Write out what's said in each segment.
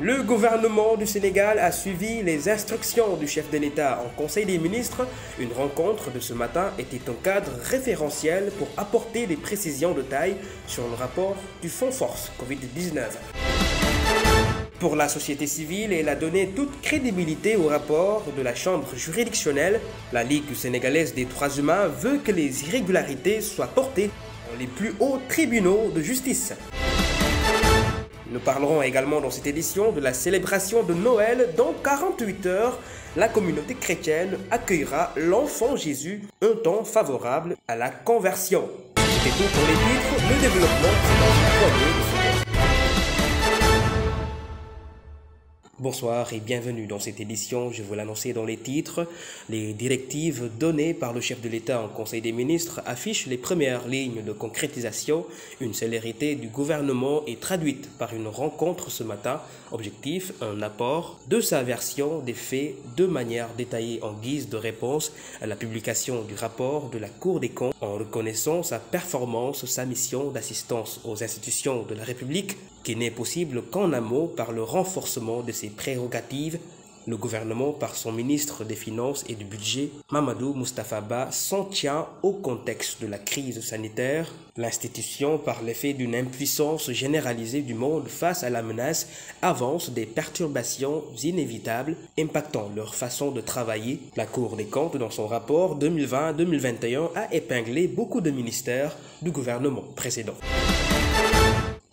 Le gouvernement du Sénégal a suivi les instructions du chef de l'État en Conseil des ministres. Une rencontre de ce matin était un cadre référentiel pour apporter des précisions de taille sur le rapport du Fonds Force Covid-19. Pour la société civile, elle a donné toute crédibilité au rapport de la Chambre juridictionnelle. La Ligue sénégalaise des droits humains veut que les irrégularités soient portées dans les plus hauts tribunaux de justice. Nous parlerons également dans cette édition de la célébration de Noël. Dans 48 heures, la communauté chrétienne accueillera l'enfant Jésus, un temps favorable à la conversion. C'était tout pour les titres, le développement c'est dans une poignée de secondes. Bonsoir et bienvenue dans cette édition. Je vous l'annonçais dans les titres. Les directives données par le chef de l'État en Conseil des ministres affichent les premières lignes de concrétisation. Une célérité du gouvernement est traduite par une rencontre ce matin. Objectif, un apport de sa version des faits de manière détaillée en guise de réponse à la publication du rapport de la Cour des comptes en reconnaissant sa performance, sa mission d'assistance aux institutions de la République qui n'est possible qu'en amont par le renforcement de ses prérogatives. Le gouvernement, par son ministre des Finances et du Budget, Mamadou Moustapha Ba, s'en tient au contexte de la crise sanitaire. L'institution, par l'effet d'une impuissance généralisée du monde face à la menace, avance des perturbations inévitables impactant leur façon de travailler. La Cour des comptes, dans son rapport 2020-2021, a épinglé beaucoup de ministères du gouvernement précédent.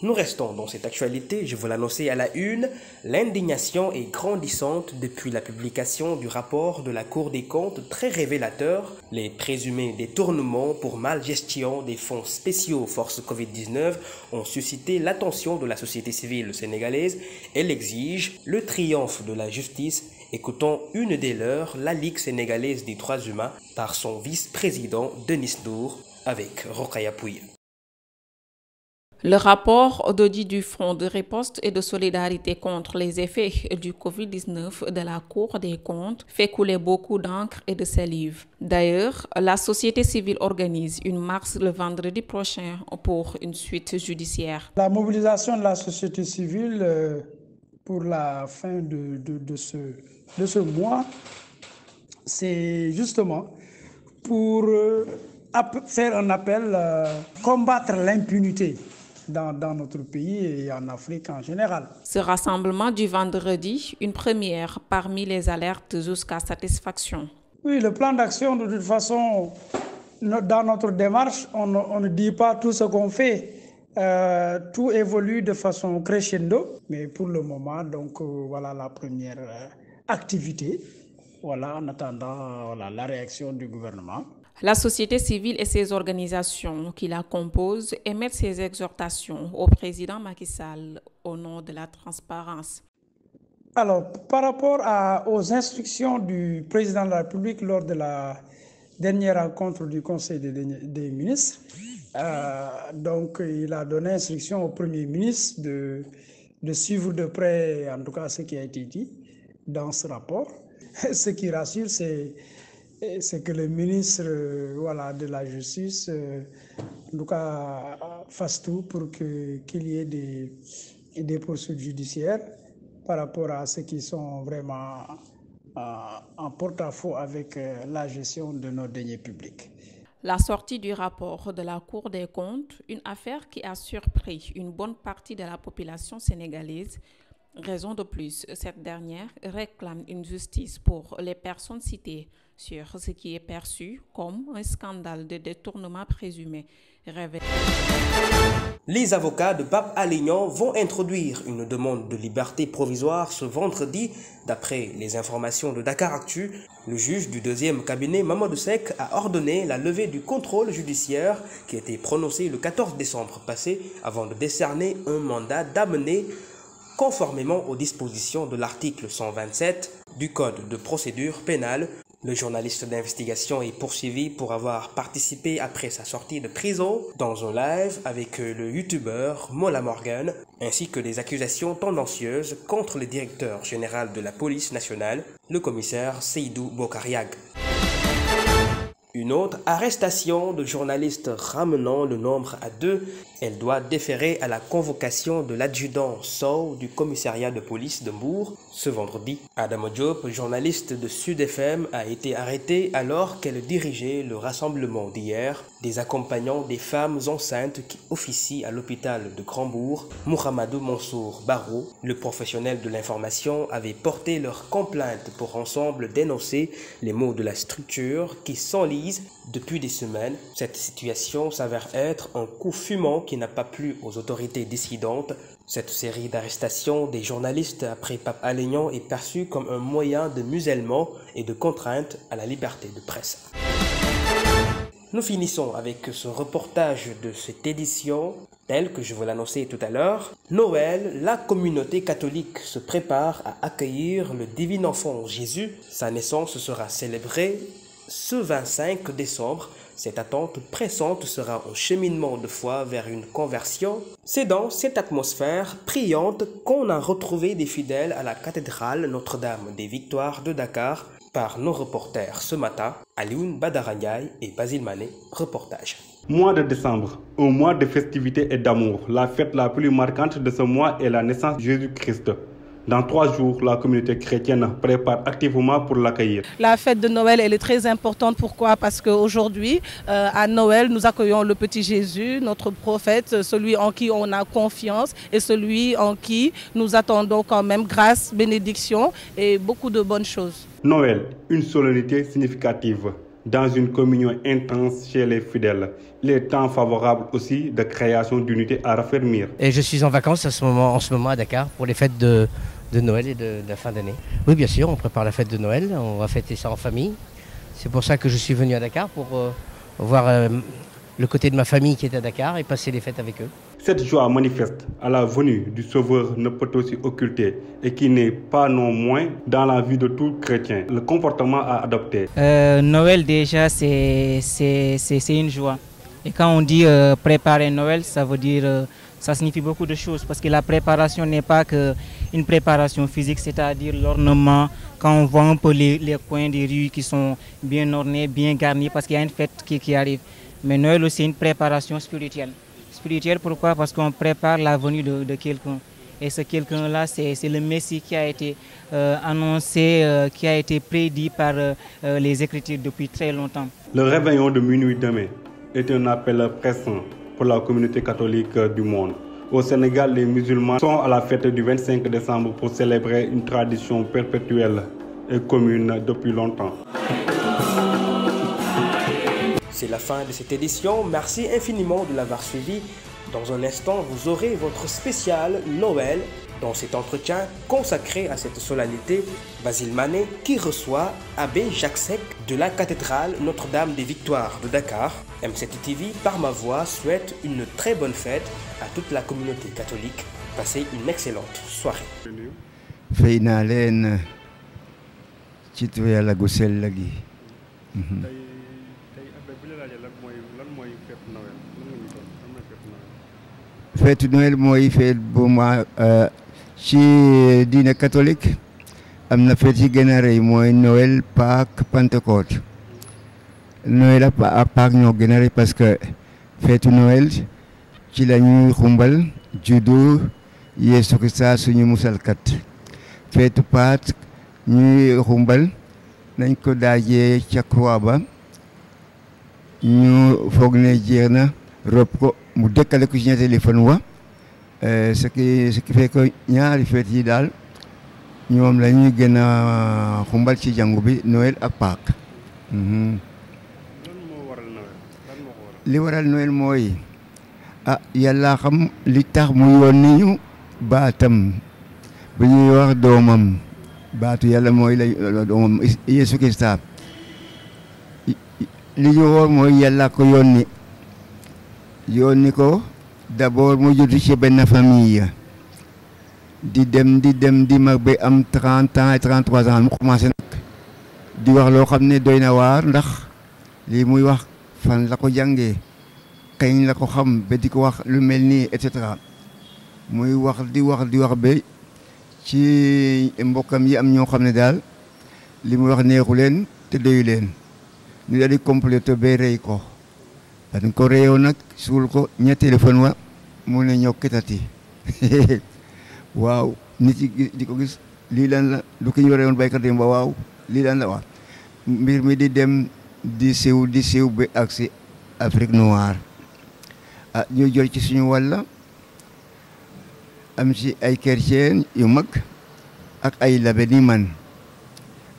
Nous restons dans cette actualité, je vous l'annonçais à la une, l'indignation est grandissante depuis la publication du rapport de la Cour des comptes très révélateur. Les présumés détournements pour malgestion des fonds spéciaux force Covid-19 ont suscité l'attention de la société civile sénégalaise. Elle exige le triomphe de la justice. Écoutons une des leurs, la Ligue sénégalaise des droits humains, par son vice-président Denis Ndour avec Rokhaya Pouye. Le rapport d'audit du Fonds de riposte et de solidarité contre les effets du Covid-19 de la Cour des comptes fait couler beaucoup d'encre et de salive. D'ailleurs, la société civile organise une marche le vendredi prochain pour une suite judiciaire. La mobilisation de la société civile pour la fin de ce mois, c'est justement pour faire un appel à combattre l'impunité dans notre pays et en Afrique en général. Ce rassemblement du vendredi, une première parmi les alertes jusqu'à satisfaction. Oui, le plan d'action, de toute façon, dans notre démarche, on ne dit pas tout ce qu'on fait. Tout évolue de façon crescendo. Mais pour le moment, donc, voilà la première activité. Voilà, en attendant la réaction du gouvernement. La société civile et ses organisations qui la composent émettent ces exhortations au président Macky Sall au nom de la transparence. Alors, par rapport aux instructions du président de la République lors de la dernière rencontre du Conseil des ministres, donc il a donné instruction au Premier ministre de suivre de près, en tout cas, ce qui a été dit dans ce rapport. Ce qui rassure, c'est que le ministre de la Justice en tout cas, fasse tout pour qu'il y ait des poursuites judiciaires par rapport à ceux qui sont vraiment en porte-à-faux avec la gestion de nos deniers publics. La sortie du rapport de la Cour des comptes, une affaire qui a surpris une bonne partie de la population sénégalaise. Raison de plus, cette dernière réclame une justice pour les personnes citées sur ce qui est perçu comme un scandale de détournement présumé révélé. Les avocats de Pape Alé Niang vont introduire une demande de liberté provisoire ce vendredi. D'après les informations de Dakaractu, le juge du deuxième cabinet, Mamadou Seck, a ordonné la levée du contrôle judiciaire qui a été prononcé le 14 décembre passé avant de décerner un mandat d'amener conformément aux dispositions de l'article 127 du Code de procédure pénale. Le journaliste d'investigation est poursuivi pour avoir participé après sa sortie de prison dans un live avec le youtubeur Mola Morgan, ainsi que des accusations tendancieuses contre le directeur général de la police nationale, le commissaire Seydou Bokariag. Une autre arrestation de journalistes ramenant le nombre à 2. Elle doit déférer à la convocation de l'adjudant Sow du commissariat de police de Mbour ce vendredi. Adama Diop, journaliste de Sud FM, a été arrêtée alors qu'elle dirigeait le rassemblement d'hier des accompagnants des femmes enceintes qui officient à l'hôpital de Grand-Bourg. Mouhamadou Mansour Barou, le professionnel de l'information, avait porté leur complainte pour ensemble dénoncer les maux de la structure qui s'enlisent depuis des semaines. Cette situation s'avère être un coup fumant qui n'a pas plu aux autorités dissidentes. Cette série d'arrestations des journalistes après Pape Alé Niang est perçue comme un moyen de musellement et de contrainte à la liberté de presse. Nous finissons avec ce reportage de cette édition. Tel que je vous l'annonçais tout à l'heure, Noël, la communauté catholique se prépare à accueillir le divin enfant Jésus. Sa naissance sera célébrée ce 25 décembre. Cette attente pressante sera un cheminement de foi vers une conversion. C'est dans cette atmosphère priante qu'on a retrouvé des fidèles à la cathédrale Notre-Dame des Victoires de Dakar par nos reporters ce matin, Alioune Badara Ndiaye et Basile Mané. Reportage. Mois de décembre, un mois de festivités et d'amour. La fête la plus marquante de ce mois est la naissance de Jésus-Christ. Dans 3 jours, la communauté chrétienne prépare activement pour l'accueillir. La fête de Noël, elle est très importante. Pourquoi? Parce qu'aujourd'hui, à Noël, nous accueillons le petit Jésus, notre prophète, celui en qui on a confiance et celui en qui nous attendons quand même grâce, bénédiction et beaucoup de bonnes choses. Noël, une solennité significative. Dans une communion intense chez les fidèles. Il est temps favorable aussi de création d'unité à raffermir. Et je suis en vacances en ce moment à Dakar pour les fêtes de Noël et de la fin d'année. Oui, bien sûr, on prépare la fête de Noël, on va fêter ça en famille. C'est pour ça que je suis venu à Dakar, pour voir le côté de ma famille qui est à Dakar et passer les fêtes avec eux. Cette joie manifeste à la venue du Sauveur ne peut aussi occulter et qui n'est pas non moins dans la vie de tout chrétien. Le comportement à adopter. Noël déjà c'est une joie. Et quand on dit préparer Noël, ça veut dire ça signifie beaucoup de choses parce que la préparation n'est pas qu'une préparation physique, c'est-à-dire l'ornement. Quand on voit un peu les coins des rues qui sont bien ornés, bien garnis parce qu'il y a une fête qui arrive. Mais Noël aussi c'est une préparation spirituelle. Spirituelle pourquoi? Parce qu'on prépare la venue de quelqu'un. Et ce quelqu'un-là, c'est le Messie qui a été annoncé, qui a été prédit par les Écritures depuis très longtemps. Le réveillon de minuit demain est un appel pressant pour la communauté catholique du monde. Au Sénégal, les musulmans sont à la fête du 25 décembre pour célébrer une tradition perpétuelle et commune depuis longtemps. C'est la fin de cette édition. Merci infiniment de l'avoir suivi. Dans un instant, vous aurez votre spécial Noël dans cet entretien consacré à cette solennité. Basile Mané qui reçoit Abbé Jacques Seck de la cathédrale Notre-Dame des Victoires de Dakar. M7 TV, par ma voix, souhaite une très bonne fête à toute la communauté catholique. Passez une excellente soirée. Fête Noël mooy fête bu ma ci diine catholique am na fête yi gën a rëy mooy Noël, Pâques, Pentecôte. Noël ak Pâques ñoo gën a rëy parce que fête Noël ci la ñuy xumbal juddu Yeesu Krista suñu musalkat. Fête Pâques ñuy xumbal nañ ko daajee ca croix ba ñu foog ne jeex na rob ko mu dëkkale ko ci ñetteeli fan wa ce qui fait que ñaari fête yi daal ñoom la ñuy gën a xumbal ci jàngu bi Noël ak Pâques. li waral Noël mooy yàlla xam li tax mu yónni ñu baatam bu ñuy wax doomam baatu yàlla mooy la doomam Yeesu Krista li ñu wóor mooy yàlla ko yónni ko d'abord mu judd ci benn famille di dem di mag ba am 30 ans et 33 ans mu commencé nag di wax loo xam ne doy na waar ndax lii muy wax fan la ko jàngee kañ la ko xam ba di ko wax lu mel nii et cetera muy wax di wax ba ci mbokkam yi am ñoo xam ne daal li muy wax neexu leen te doyu leen ñu daal di complété ba rey ko dañ ko reyoon nag suul ko ña téléphone wa mu ne ñokkitati waaw nit yi di ko gis lii lan la du ki ñu reyoon baykat yi ba waaw lii lan la wax mbir mi di dem di siw ba ak si Afrique noire ñu jël ci suñu wàlla am ci ay chrétien yu mag ak ay labe ni man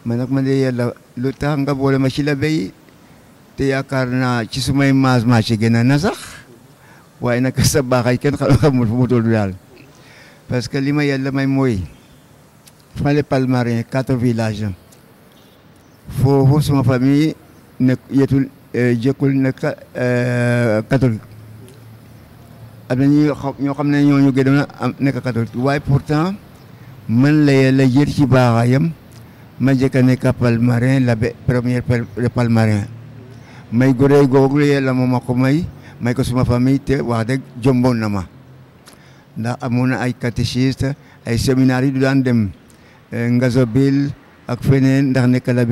nag man de yàlla lu tax nga boole ma ci labe yi te yaakaar naa ci sumay maas maa ci gën a na sax waaye nag sa baaxay kenn xamul fu mu toll daal parce que li ma yàlla may mooy fale Palmarin 4 villages foofu suma famille nekk yetul jëkkul nekk catholique am na ñoo xam ne ñooñu gën a nekk catholique waaye pourtant man la yàlla jël ci baaxaayam ma jëkk a nekk Palmarin la première Palmarin may goree googu yàlla moo ma ko may ko suma famille te wax dëgg jomboon na ma ndax amoon na ay catéchiste ay séminaire yi du daan dem Ngazobil ak feneen ndax nekk la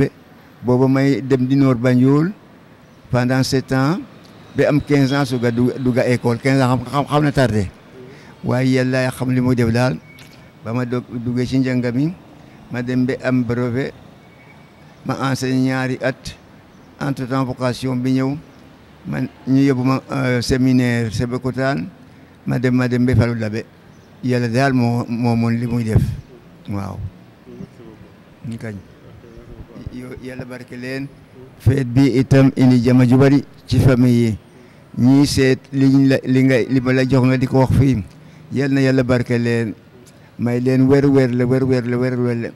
booba may dem di Nord Banjul pendant 7 ans ba am 15 ans su ga dugga école 15 ans xam na tardé waaye yàlla xam li mu def daal ba ma duggee ci njàng mi ma dem ba am brevet ma enseigné ñaari at entre temps vocation bi ñëw man ñu yóbbu ma séminaire Sébikotane ma dem ba falu labe yàlla daal moo moon li muy def waaw ñu kañ yàlla barke leen feet bi itam indi jama ju bari ci famille yi ñii seet li ma la jox nga di ko wax fii yal na yàlla barke leen may leen wér le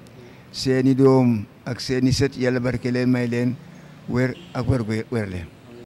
seeni doom ak seeni set yàlla barke leen may leen wér ak wér le